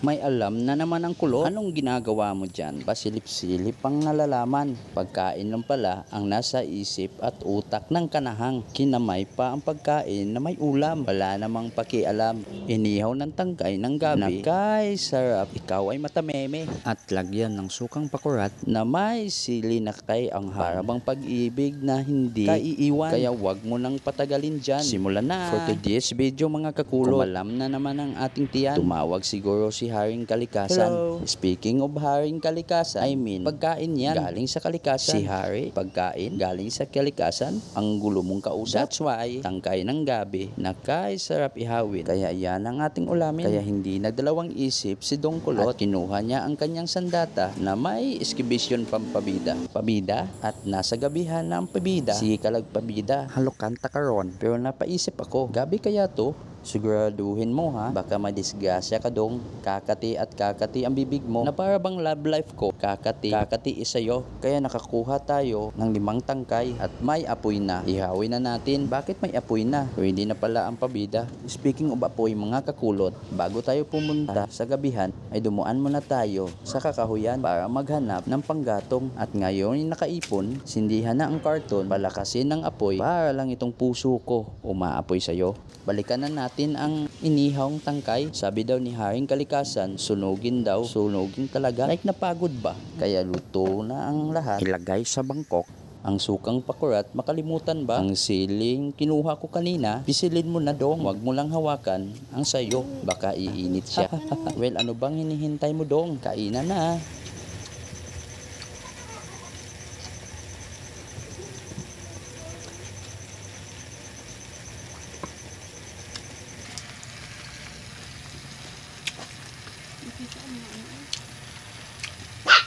May alam na naman ang kulot. Anong ginagawa mo dyan? Pasilip-silip ang nalalaman. Pagkain lang pala ang nasa isip at utak ng kanahang. Kinamay pa ang pagkain na may ulam. Wala namang pakialam. Inihaw ng tangkay ng gabi. Nakay sarap. Ikaw ay matameme. At lagyan ng sukang pakurat na may sili na kay ang parabang pag-ibig na hindi kaiiwan. Kaya wag mo nang patagalin dyan. Simulan na. For today's video mga kakulot. Kumalam na naman ang ating tiyan. Tumawag siguro si Haring Kalikasan. Hello. Speaking of Haring Kalikasan, I mean, pagkain yan galing sa kalikasan. Si Hari, pagkain galing sa kalikasan. Ang gulo mong kausap. That's why, tangkay ng gabi, nakay sarap ihawin. Kaya yan ang ating ulamin. Kaya hindi nagdalawang isip si Dong Kulot. At kinuha niya ang kanyang sandata na may eskibisyon pampabida. Pabida at nasa gabihan ng pabida. Si Kalag Pabida, halukan takaron. Pero napaisip ako, gabi kaya to? Siguraduhin mo ha, baka madisgrasya ka dong. Kakati at kakati ang bibig mo na para bang love life ko. Kakati isayo. Kaya nakakuha tayo ng 5 tangkay at may apoy na. Ihawin na natin. Bakit may apoy na? Ready na pala ang pabida. Speaking of apoy mga kakulot, bago tayo pumunta sa gabihan ay dumuan muna tayo sa kakahuyan para maghanap ng panggatong. At ngayon nakaipon, sindihan na ang karton, palakasin ng apoy para lang itong puso ko umaapoy sayo. Balikan na natin ang inihawng tangkay. Sabi daw ni Haring Kalikasan, sunugin daw. Sunugin talaga. Like napagod ba? Kaya luto na ang lahat. Ilagay sa bangkok. Ang sukang pakurat, makalimutan ba? Ang siling kinuha ko kanina, pisilin mo na dong. Huwag mo lang hawakan ang sayo. Baka iinit siya. Well, ano bang hinihintay mo dong? Kainan na.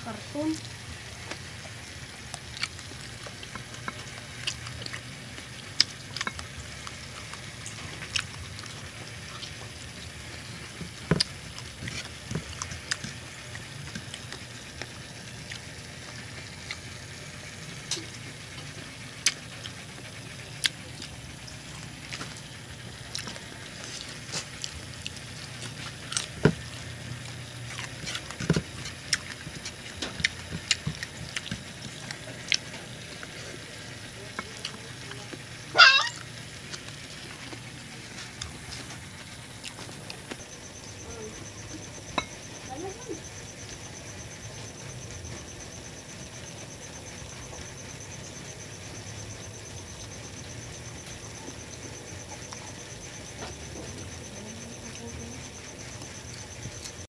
Karton.